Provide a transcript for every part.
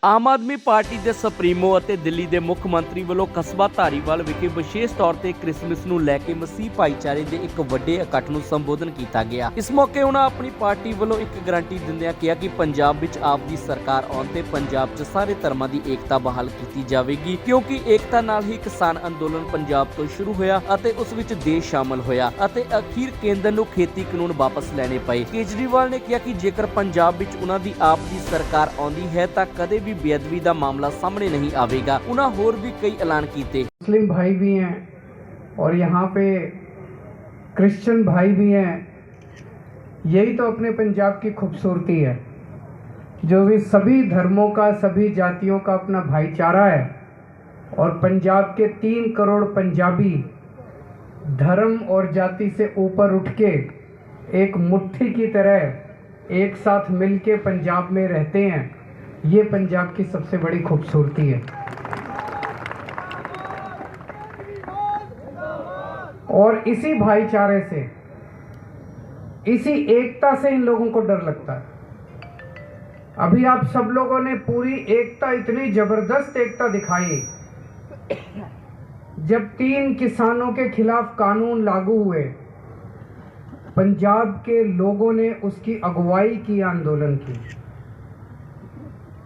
Aam Aadmi party ਦੇ supremo ਅਤੇ ਦਿੱਲੀ ਦੇ ਮੁੱਖ ਮੰਤਰੀ ਵੱਲੋਂ ਕਸਬਾ ਧਾਰੀਵਾਲ ਵਿਖੇ ਵਿਸ਼ੇਸ਼ ਤੌਰ ਤੇ ਕ੍ਰਿਸਮਸ ਨੂੰ ਲੈ ਕੇ ਮਸੀਹ ਭਾਈਚਾਰੇ ਦੇ ਇੱਕ ਵੱਡੇ ਇਕੱਠ ਨੂੰ ਸੰਬੋਧਨ ਕੀਤਾ ਗਿਆ। ਇਸ ਮੌਕੇ ਉਹਨਾਂ ਆਪਣੀ ਪਾਰਟੀ ਵੱਲੋਂ ਇੱਕ ਗਾਰੰਟੀ ਦਿੰਦਿਆਂ ਕਿਹਾ ਕਿ ਪੰਜਾਬ ਵਿੱਚ ਆਪ ਦੀ ਸਰਕਾਰ ਆਉਣ ਤੇ ਪੰਜਾਬ 'ਚ ਸਾਰੇ ਧਰਮਾਂ ਦੀ ਏਕਤਾ ਬਹਾਲ ਕੀਤੀ ਜਾਵੇਗੀ, ਕਿਉਂਕਿ ਏਕਤਾ ਨਾਲ ਹੀ ਕਿਸਾਨ ਅੰਦੋਲਨ ਪੰਜਾਬ ਤੋਂ ਸ਼ੁਰੂ ਹੋਇਆ ਅਤੇ ਉਸ ਵਿੱਚ ਦੇਸ਼ ਸ਼ਾਮਲ ਹੋਇਆ ਅਤੇ ਅਖੀਰ ਕੇਂਦਰ ਨੂੰ ਖੇਤੀ ਕਾਨੂੰਨ ਵਾਪਸ ਲੈਣੇ ਪਏ। ਕੇਜਰੀਵਾਲ ਨੇ ਕਿਹਾ ਕਿ ਜੇਕਰ ਪੰਜਾਬ ਵਿੱਚ ਉਹਨਾਂ ਦੀ ਆਪ ਦੀ ਸਰਕਾਰ ਆਉਂਦੀ ਹੈ ਤਾਂ ਕਦੇ ਵੀ बेअदबी का मामला सामने नहीं आवेगा। उन्हें और भी कई ऐलान किए। मुस्लिम भाई भी हैं और यहाँ पे क्रिश्चियन भाई भी हैं। यही तो अपने पंजाब की खूबसूरती है, जो भी सभी धर्मों का, सभी जातियों का अपना भाईचारा है। और पंजाब के 3 करोड़ पंजाबी धर्म और जाति से ऊपर उठ के एक मुट्ठी की तरह एक साथ मिलके पंजाब में रहते हैं। ये पंजाब की सबसे बड़ी खूबसूरती है। और इसी भाईचारे से, इसी एकता से इन लोगों को डर लगता है। अभी आप सब लोगों ने पूरी एकता, इतनी जबरदस्त एकता दिखाई जब 3 किसानों के खिलाफ कानून लागू हुए। पंजाब के लोगों ने उसकी अगुवाई की, आंदोलन की।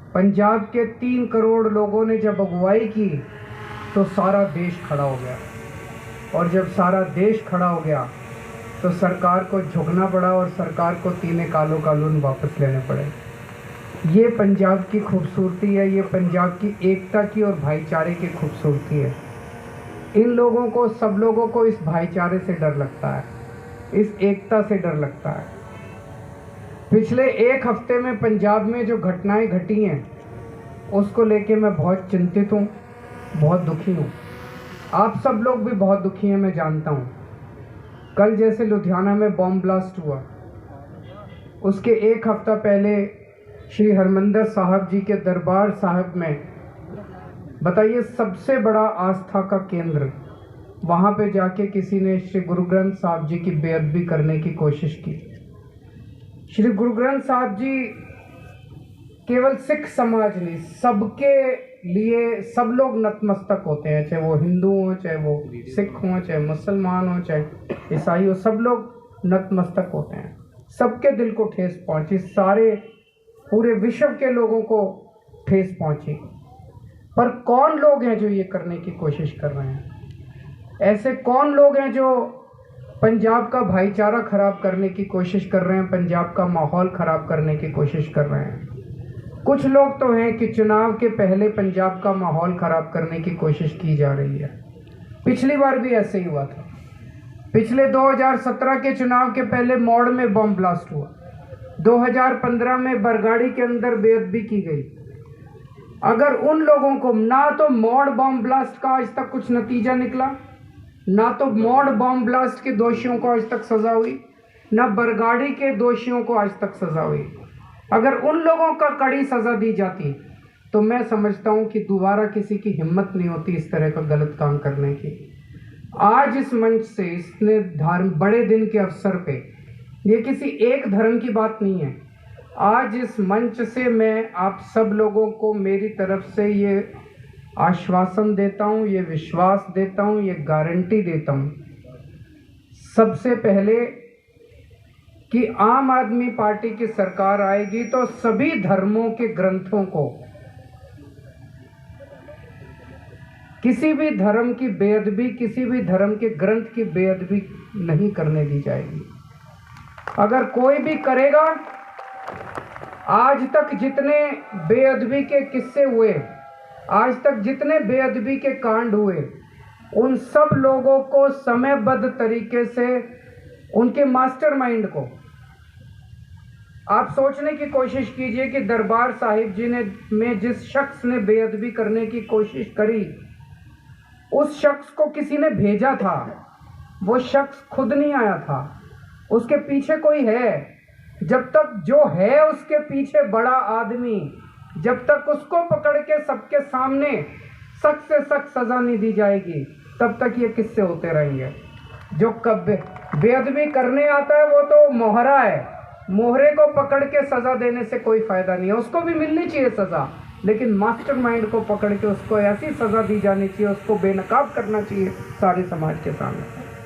पंजाब के 3 करोड़ लोगों ने जब अगुवाई की तो सारा देश खड़ा हो गया। और जब सारा देश खड़ा हो गया तो सरकार को झुकना पड़ा और सरकार को 3 कानून वापस लेने पड़े। ये पंजाब की खूबसूरती है, ये पंजाब की एकता की और भाईचारे की खूबसूरती है। इन लोगों को, सब लोगों को इस भाईचारे से डर लगता है, इस एकता से डर लगता है। पिछले 1 हफ्ते में पंजाब में जो घटनाएं घटी हैं उसको लेके मैं बहुत चिंतित हूँ, बहुत दुखी हूँ। आप सब लोग भी बहुत दुखी हैं, मैं जानता हूँ। कल जैसे लुधियाना में बॉम्ब ब्लास्ट हुआ, उसके 1 हफ्ता पहले श्री हरमंदिर साहब जी के दरबार साहब में, बताइए, सबसे बड़ा आस्था का केंद्र, वहाँ पे जाके किसी ने श्री गुरु ग्रंथ साहब जी की बेअदबी करने की कोशिश की। श्री गुरु ग्रंथ साहब जी केवल सिख समाज नहीं, सबके लिए सब लोग नतमस्तक होते हैं, चाहे वो हिंदू हो, चाहे वो सिख हो, चाहे मुसलमान हो, चाहे ईसाई हो, सब लोग नतमस्तक होते हैं। सबके दिल को ठेस पहुंची, सारे पूरे विश्व के लोगों को ठेस पहुंची। पर कौन लोग हैं जो ये करने की कोशिश कर रहे हैं? ऐसे कौन लोग हैं जो पंजाब का भाईचारा खराब करने की कोशिश कर रहे हैं, पंजाब का माहौल खराब करने की कोशिश कर रहे हैं? कुछ लोग तो हैं कि चुनाव के पहले पंजाब का माहौल खराब करने की कोशिश की जा रही है। पिछली बार भी ऐसे ही हुआ था। पिछले 2017 के चुनाव के पहले मौड़ में बम ब्लास्ट हुआ। 2015 में बरगाड़ी के अंदर बेअदबी की गई। अगर उन लोगों को, ना तो मौड़ बम ब्लास्ट का आज तक कुछ नतीजा निकला, ना तो मौड़ बम ब्लास्ट के दोषियों को आज तक सजा हुई, ना बरगाड़ी के दोषियों को आज तक सजा हुई। अगर उन लोगों का कड़ी सजा दी जाती तो मैं समझता हूं कि दोबारा किसी की हिम्मत नहीं होती इस तरह का गलत काम करने की। आज इस मंच से, इसने बड़े दिन के अवसर पे, ये किसी एक धर्म की बात नहीं है, आज इस मंच से मैं आप सब लोगों को मेरी तरफ से ये आश्वासन देता हूँ, ये विश्वास देता हूँ, ये गारंटी देता हूँ, सबसे पहले कि आम आदमी पार्टी की सरकार आएगी तो सभी धर्मों के ग्रंथों को, किसी भी धर्म की बेअदबी, किसी भी धर्म के ग्रंथ की बेअदबी नहीं करने दी जाएगी। अगर कोई भी करेगा, आज तक जितने बेअदबी के किस्से हुए, आज तक जितने बेअदबी के कांड हुए, उन सब लोगों को समयबद्ध तरीके से, उनके मास्टरमाइंड को, आप सोचने की कोशिश कीजिए कि दरबार साहिब जी ने में जिस शख्स ने बेअदबी करने की कोशिश करी, उस शख्स को किसी ने भेजा था। वो शख्स खुद नहीं आया था, उसके पीछे कोई है। जब तक जो है उसके पीछे बड़ा आदमी, जब तक उसको पकड़ के सबके सामने सख्त से सख्त सजा नहीं दी जाएगी, तब तक ये किस्से होते रहेंगे। जो बेअदबी करने आता है वो तो मोहरा है, मोहरे को पकड़ के सजा देने से कोई फायदा नहीं है, उसको भी मिलनी चाहिए सजा। लेकिन मास्टरमाइंड को पकड़ के उसको ऐसी सज़ा दी जानी चाहिए, उसको बेनकाब करना चाहिए सारे समाज के सामने।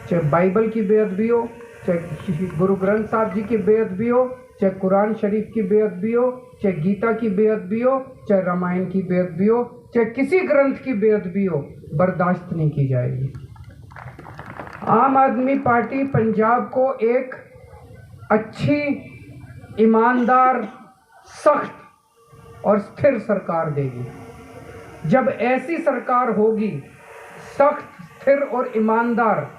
चाहे बाइबल की बेअदबी हो, चाहे गुरु ग्रंथ साहब जी की बेअदबी हो, चाहे कुरान शरीफ की बेअदबी हो, चाहे गीता की बेअदबी हो, चाहे रामायण की बेअदबी हो, चाहे किसी ग्रंथ की बेअदबी हो, बर्दाश्त नहीं की जाएगी। आम आदमी पार्टी पंजाब को एक अच्छी, ईमानदार, सख्त और स्थिर सरकार देगी। जब ऐसी सरकार होगी, सख्त, स्थिर और ईमानदार,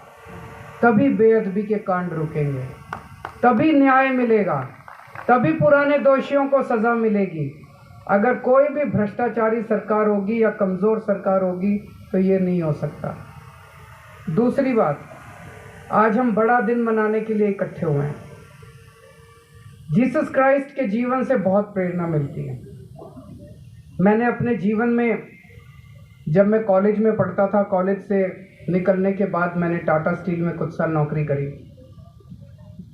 तभी बेअदबी के कांड रुकेंगे, तभी न्याय मिलेगा, तभी पुराने दोषियों को सज़ा मिलेगी। अगर कोई भी भ्रष्टाचारी सरकार होगी या कमज़ोर सरकार होगी तो ये नहीं हो सकता। दूसरी बात, आज हम बड़ा दिन मनाने के लिए इकट्ठे हुए हैं। जीसस क्राइस्ट के जीवन से बहुत प्रेरणा मिलती है। मैंने अपने जीवन में, जब मैं कॉलेज में पढ़ता था, कॉलेज से निकलने के बाद मैंने टाटा स्टील में कुछ साल नौकरी करी।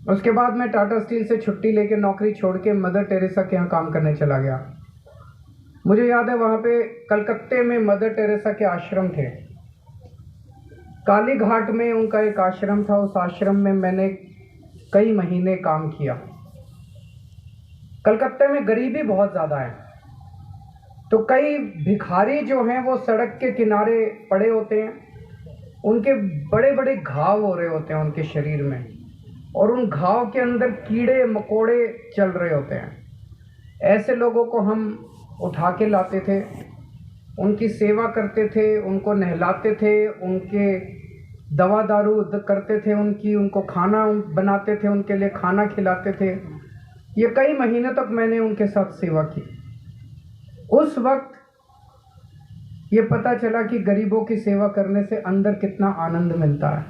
उसके बाद मैं टाटा स्टील से छुट्टी लेके नौकरी छोड़ के मदर टेरेसा के यहाँ काम करने चला गया। मुझे याद है वहाँ पे कलकत्ते में मदर टेरेसा के आश्रम थे। काली घाट में उनका एक आश्रम था। उस आश्रम में मैंने कई महीने काम किया। कलकत्ते में गरीबी बहुत ज़्यादा है, तो कई भिखारी जो हैं वो सड़क के किनारे पड़े होते हैं, उनके बड़े बड़े घाव हो रहे होते हैं उनके शरीर में, और उन घाव के अंदर कीड़े मकोड़े चल रहे होते हैं। ऐसे लोगों को हम उठा के लाते थे, उनकी सेवा करते थे, उनको नहलाते थे, उनके दवा दारू करते थे, उनको खाना बनाते थे, उनके लिए खाना खिलाते थे। ये कई महीने तक मैंने उनके साथ सेवा की। उस वक्त ये पता चला कि गरीबों की सेवा करने से अंदर कितना आनंद मिलता है।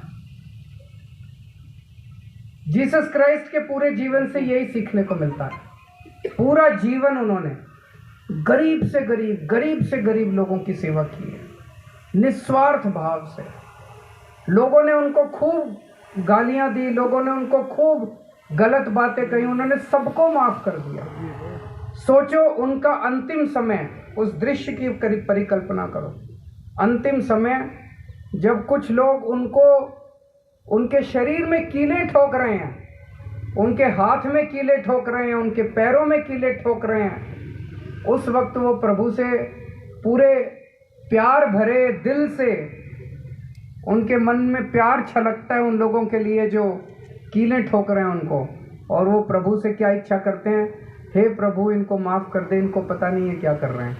जीसस क्राइस्ट के पूरे जीवन से यही सीखने को मिलता है। पूरा जीवन उन्होंने गरीब से गरीब लोगों की सेवा की है, निस्वार्थ भाव से। लोगों ने उनको खूब गालियां दी, लोगों ने उनको खूब गलत बातें कही, उन्होंने सबको माफ कर दिया। सोचो उनका अंतिम समय, उस दृश्य की परिकल्पना करो। अंतिम समय जब कुछ लोग उनको, उनके शरीर में कीले ठोक रहे हैं, उनके हाथ में कीले ठोक रहे हैं, उनके पैरों में कीले ठोक रहे हैं, उस वक्त वो प्रभु से पूरे प्यार भरे दिल से, उनके मन में प्यार छलकता है उन लोगों के लिए जो कीले ठोक रहे हैं उनको, और वो प्रभु से क्या इच्छा करते हैं? हे प्रभु, इनको माफ़ कर दे, इनको पता नहीं है क्या कर रहे हैं।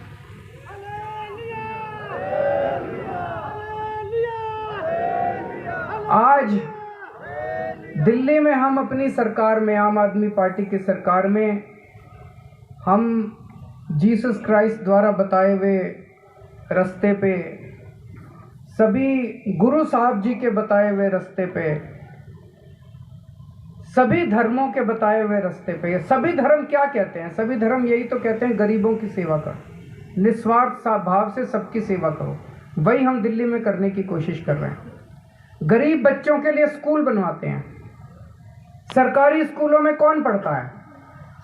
आज दिल्ली में हम अपनी सरकार में, आम आदमी पार्टी की सरकार में, हम जीसस क्राइस्ट द्वारा बताए हुए रास्ते पे, सभी गुरु साहब जी के बताए हुए रास्ते पे, सभी धर्मों के बताए हुए रास्ते पे। सभी धर्म क्या कहते हैं? सभी धर्म यही तो कहते हैं, गरीबों की सेवा करो, निस्वार्थ भाव से सबकी सेवा करो। वही हम दिल्ली में करने की कोशिश कर रहे हैं। गरीब बच्चों के लिए स्कूल बनवाते हैं। सरकारी स्कूलों में कौन पढ़ता है?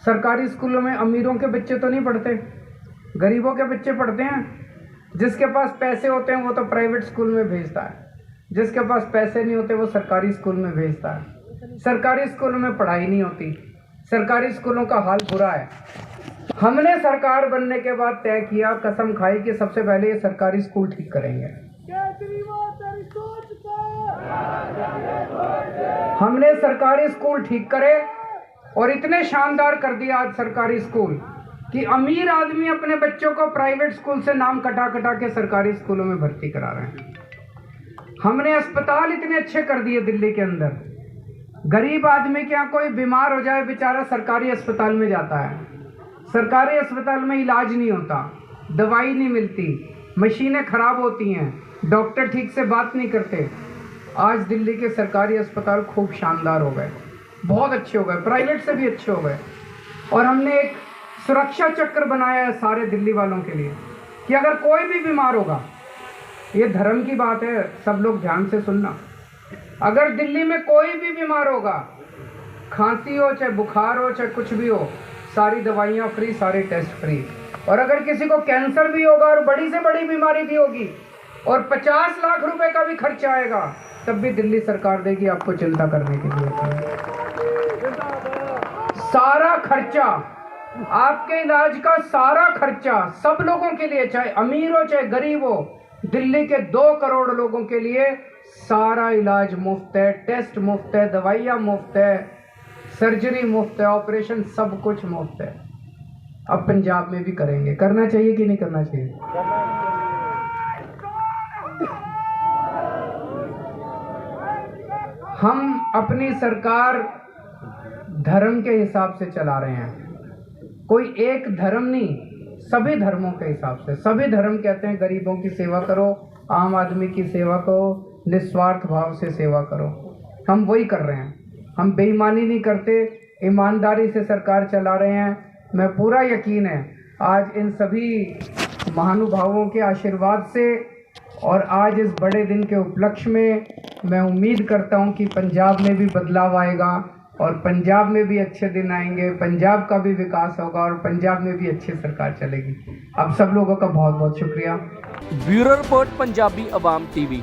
सरकारी स्कूलों में अमीरों के बच्चे तो नहीं पढ़ते, गरीबों के बच्चे पढ़ते हैं। जिसके पास पैसे होते हैं वो तो प्राइवेट स्कूल में भेजता है, जिसके पास पैसे नहीं होते वो सरकारी स्कूल में भेजता है। सरकारी स्कूलों में पढ़ाई नहीं होती, सरकारी स्कूलों का हाल बुरा है। हमने सरकार बनने के बाद तय किया, कसम खाई कि सबसे पहले ये सरकारी स्कूल ठीक करेंगे। हमने सरकारी स्कूल ठीक करे और इतने शानदार कर दिया आज सरकारी स्कूल कि अमीर आदमी अपने बच्चों को प्राइवेट स्कूल से नाम कटा कटा के सरकारी स्कूलों में भर्ती करा रहे हैं। हमने अस्पताल इतने अच्छे कर दिए दिल्ली के अंदर, गरीब आदमी के यहाँ कोई बीमार हो जाए बेचारा सरकारी अस्पताल में जाता है। सरकारी अस्पताल में इलाज नहीं होता, दवाई नहीं मिलती, मशीनें खराब होती हैं, डॉक्टर ठीक से बात नहीं करते। आज दिल्ली के सरकारी अस्पताल खूब शानदार हो गए, बहुत अच्छे हो गए, प्राइवेट से भी अच्छे हो गए। और हमने एक सुरक्षा चक्र बनाया है सारे दिल्ली वालों के लिए कि अगर कोई भी बीमार होगा, ये धर्म की बात है, सब लोग ध्यान से सुनना, अगर दिल्ली में कोई भी बीमार होगा, खांसी हो चाहे बुखार हो चाहे कुछ भी हो, सारी दवाइयाँ फ्री, सारे टेस्ट फ्री। और अगर किसी को कैंसर भी होगा और बड़ी से बड़ी बीमारी भी होगी और 50 लाख रुपए का भी खर्चा आएगा, तब भी दिल्ली सरकार देगी, आपको चिंता करने की जरूरत नहीं। सारा खर्चा, आपके इलाज का सारा खर्चा सब लोगों के लिए, चाहे अमीर हो चाहे गरीब हो, दिल्ली के 2 करोड़ लोगों के लिए सारा इलाज मुफ्त है, टेस्ट मुफ्त है, दवाइयाँ मुफ्त है, सर्जरी मुफ्त है, ऑपरेशन सब कुछ मुफ्त है। अब पंजाब में भी करेंगे। करना चाहिए कि नहीं करना चाहिए? हम अपनी सरकार धर्म के हिसाब से चला रहे हैं, कोई एक धर्म नहीं, सभी धर्मों के हिसाब से। सभी धर्म कहते हैं गरीबों की सेवा करो, आम आदमी की सेवा करो, निस्वार्थ भाव से सेवा करो। हम वही कर रहे हैं, हम बेईमानी नहीं करते, ईमानदारी से सरकार चला रहे हैं। मैं पूरा यकीन है आज इन सभी महानुभावों के आशीर्वाद से और आज इस बड़े दिन के उपलक्ष्य में मैं उम्मीद करता हूं कि पंजाब में भी बदलाव आएगा और पंजाब में भी अच्छे दिन आएंगे, पंजाब का भी विकास होगा और पंजाब में भी अच्छी सरकार चलेगी। आप सब लोगों का बहुत बहुत शुक्रिया। ब्यूरो रिपोर्ट पंजाबी अवाम टीवी।